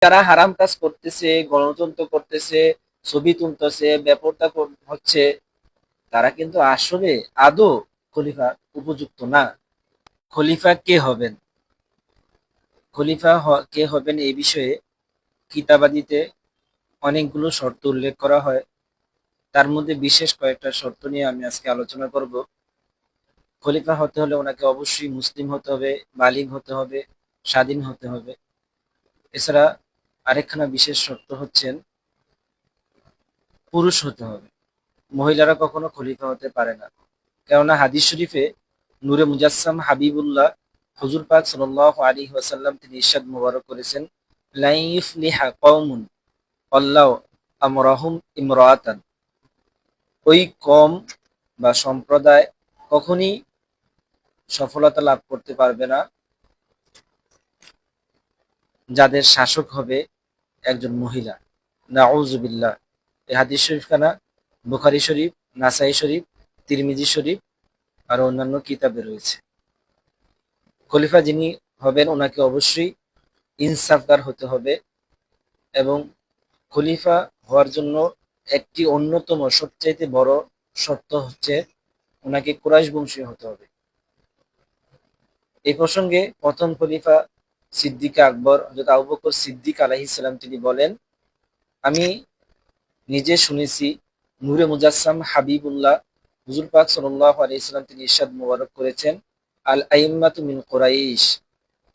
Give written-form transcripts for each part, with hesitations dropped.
যারা হারাম কাজ করতেছে, গণতন্ত্র করতেছে, ছবি তুলতেছে, বেপরদা হচ্ছে, তারা কিন্তু আসলে আদৌ খলিফা উপযুক্ত না। খলিফা কে হবেন, কে হবেন এই বিষয়ে কিতাবাদিতে অনেকগুলো শর্ত উল্লেখ করা হয়। তার মধ্যে বিশেষ কয়েকটা শর্ত নিয়ে আমি আজকে আলোচনা করব। খলিফা হতে হলে ওনাকে অবশ্যই মুসলিম হতে হবে, বালিগ হতে হবে, স্বাধীন হতে হবে। এছাড়া আরেকখানা বিশেষ শর্ত হচ্ছেন পুরুষ হতে হবে। মহিলারা কখনো খলিফা হতে পারে না। কেননা হাদিস শরীফে নূরে মুজাসসাম হাবিবুল্লাহ হুজুর পাক সাল্লাল্লাহু আলাইহি ওয়াসাল্লাম তিনি ইরশাদ মুবারক করেছেন, লা ইফলিহা কওমুন আল্লাহু আমরাহুম ইমরাআতান। ওই কম বা সম্প্রদায় কখনই সফলতা লাভ করতে পারবে না যাদের শাসক হবে একজন মহিলা। নাউজুবিল্লাহ। এই হাদিস শরীফ খানা বুখারী শরীফ, নাসাই শরীফ, তিরমিজি শরীফ আর অন্যান্য কিতাবে রয়েছে। খলিফা যিনি হবেন ওনাকে অবশ্যই ইনসাফগার হতে হবে, এবং খলিফা হওয়ার জন্য একটি অন্যতম সবচাইতে বড় শর্ত হচ্ছে ওনাকে কুরাইশ বংশীয় হতে হবে। এই প্রসঙ্গে প্রথম খলিফা সিদ্দিক আকবর হযরত আবু বকর সিদ্দিক আলাইহিস সালাম তিনি বলেন, আমি নিজে শুনেছি নূরে মুজাসসাম হাবিবুল্লাহ হুজুর পাক সাল্লাল্লাহু আলাইহি সাল্লাম তিনি ইরশাদ মুবারক করেছেন, আল আইম্মাতু মিন কুরাইশ,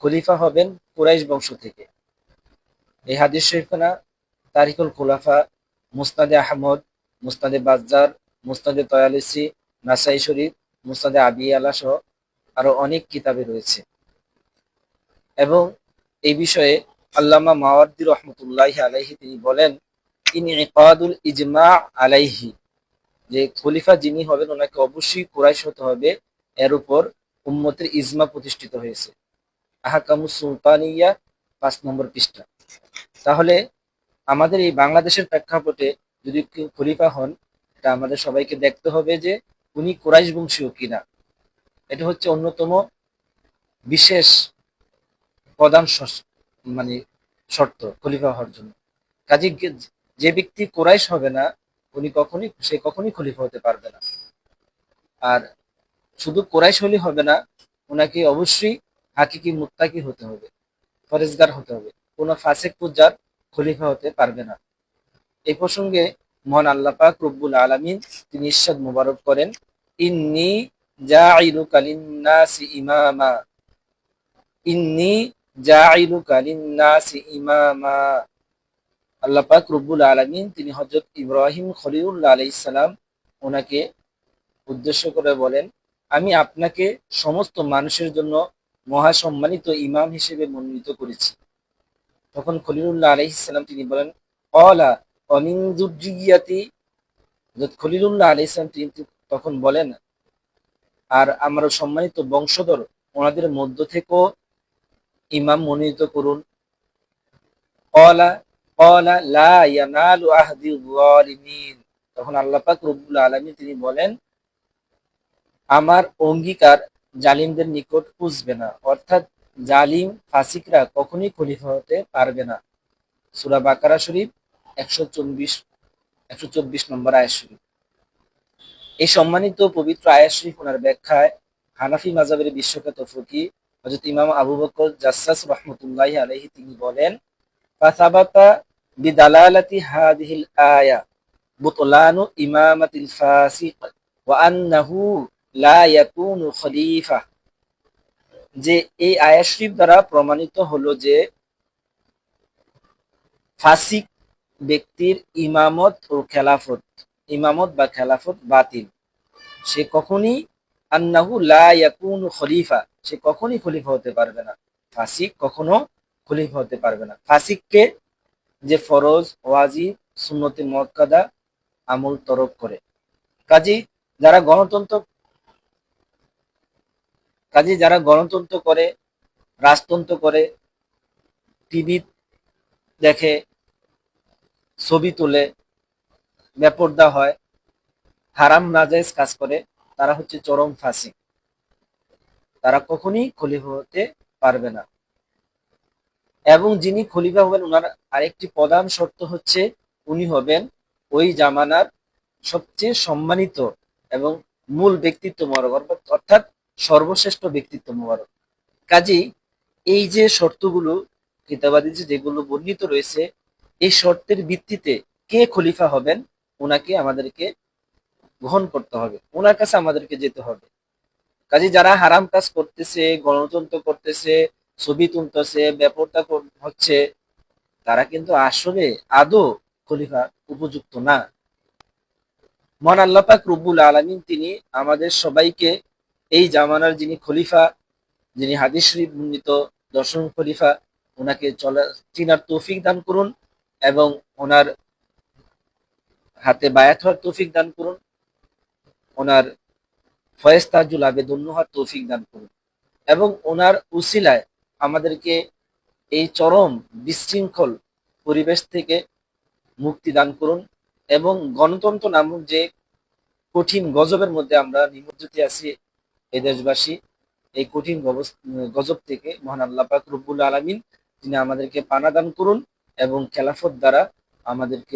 খলিফা হবেন কুরাইশ বংশ থেকে। এই হাদিস শরীফখানা তারিকুল খুলাফা, মুসনাদে আহমদ, মুসনাদে বাজ্জার, মুসনাদে তয়ালিসি, নাসাই শরীফ, মুসনাদে আবি আলা সহ আরো অনেক কিতাবে রয়েছে। এবং এই বিষয়ে আল্লামা মাওয়ার্দী রহমতুল্লাহি আলাইহি তিনি বলেন, ইনইকাদুল ইজমা আলাইহি, যে খলিফা যিনি হবেন ওনাকে অবশ্যই কুরাইশ হতে হবে, এর উপর উম্মতের ইজমা প্রতিষ্ঠিত হয়েছে। আহকামুস সুলতানিয়া ৫ নম্বর পৃষ্ঠা। তাহলে আমাদের এই বাংলাদেশের প্রেক্ষাপটে যদি কেউ খলিফা হন, এটা আমাদের সবাইকে দেখতে হবে যে উনি কুরাইশ বংশীয় কিনা। এটা হচ্ছে অন্যতম বিশেষ প্রধান মানে শর্ত খলিফা হওয়ার জন্য। কাজে যে ব্যক্তি কুরাইশ হবে না সে কখনই খলিফা হতে পারবে না। আর শুধু কুরাইশ হলে হবে না, ওনাকে অবশ্যই হাকিকি মুত্তাকি হতে হবে, ফরেজগার হতে হবে। কোনো ফাসিক ফুজ্জার খলিফা হতে পারবে না। এই প্রসঙ্গে মহান আল্লাহ পাক রব্বুল আলামিন তিনি ইরশাদ মুবারক করেন, ইন্নী জাইলুকা লিন্নাসি ইমামা, ইন্নী জাইলুকা লিন্নাসি ইমামা। আল্লাহ পাক রব্বুল আলামিন তিনি হযরত ইব্রাহিম খলিলুল্লাহ আলাইহিস সালাম ওনাকে উদ্দেশ্য করে বলেন, আমি আপনাকে সমস্ত মানুষের জন্য মহাসম্মানিত ইমাম হিসেবে মনোনীত করেছি। তখন খলিলুল্লাহ আলাইহিস সালাম তিনি বলেন, ক্বালা ওয়া মিন যুররিয়্যাতি, হযরত খলিলুল্লাহ আলাইহিস সালাম তিনি তখন বলেন, আর আমার সম্মানিত বংশধর ওনাদের মধ্য থেকেও ইমাম মনোনীত করুন। ক্বালা ক্বালা লা ইয়ানালু আহদি যালিমিন, তখন আল্লাহ পাক রব্বুল আলামিন তিনি বলেন, আমার অঙ্গীকার জালিমদের নিকট পুষবে না। অর্থাৎ জালিম ফাসিকরা কখনোই খলিফা হতে পারবে না। সূরা বাকারা শরীফ 124 নম্বর আয়াত শরীফ। এই সম্মানিত পবিত্র আয়াত শরীফ ওনার ব্যাখ্যায় হানাফি মাযহাবের বিশ্বখ্যাত ফকিহ হযরত ইমাম আবু বকর জাসসাস রাহমাতুল্লাহি আলাইহি তিনি বলেন, ফাসাবাতা বিদালালাতি হাযিহিল আয়া বুতলানু ইমামাতিল ফাসিক ওয়া আন্নাহু লা ইয়াকুনু খলিফা, যে এই আয়াত শরীফ দ্বারা প্রমাণিত হলো যে ফাসিক ব্যক্তির ইমামত বা খেলাফত বাতিল। সে কখনই আন্নাহু লা ইয়াকুনু খলিফা, সে কখনই খলিফা হতে পারবে না। ফাসিক কখনো খলিফা হতে পারবে না। ফাসিককে যে ফরজ, ওয়াজিব, সুন্নতে মুআক্কাদা আমল তরক করে। কাজী যারা গণতন্ত্র যারা গণতন্ত্র করে, রাজতন্ত্র করে, টিভি দেখে, ছবি তোলে, বেপরদা হয়, হারাম নাজায়েজ কাজ করে, তারা হচ্ছে চরম ফাসিক। তারা কখনই খলিফা হতে পারবে না। এবং যিনি খলিফা হবেন ওনার আরেকটি প্রধান শর্ত হচ্ছে উনি হবেন ওই জামানার সবচেয়ে সম্মানিত এবং মূল ব্যক্তিত্ব মোবারক, অর্থাৎ সর্বশ্রেষ্ঠ ব্যক্তিত্ব মোবারক। কাজেই এই যে শর্তগুলো কিতাবাদিতে যেগুলো বর্ণিত রয়েছে, এই শর্তের ভিত্তিতে কে খলিফা হবেন ওনাকে আমাদেরকে গ্রহণ করতে হবে, ওনার কাছে আমাদেরকে যেতে হবে। কাজে যারা হারাম কাজ করতেছে, গণতন্ত্র করতেছে, ছবি তুলতেছে, বেপরদা হচ্ছে, তারা কিন্তু আসলে আদৌ খলিফা উপযুক্ত না। মহান আল্লাহ পাক রব্বুল আলামিন তিনি আমাদের সবাইকে এই জামানার যিনি খলিফা, যিনি হাদিস শরীফ বর্ণিত দর্শন খলিফা, ওনাকে চলা চিনার তৌফিক দান করুন এবং ওনার হাতে বায়াত হওয়ার তৌফিক দান করুন, ওনার ফয়েজ তাজুল আবেদন হওয়ার তৌফিক দান করুন এবং ওনার উসিলায় আমাদেরকে এই চরম বিশৃঙ্খল পরিবেশ থেকে মুক্তি দান করুন এবং গণতন্ত্র নামক যে কঠিন গজবের মধ্যে আমরা নিমজ্জিত আছি এই দেশবাসী, এই কঠিন গজব থেকে মহান আল্লাহ পাক রব্বুল আলামিন তিনি আমাদেরকে পানা দান করুন এবং খেলাফত দ্বারা আমাদেরকে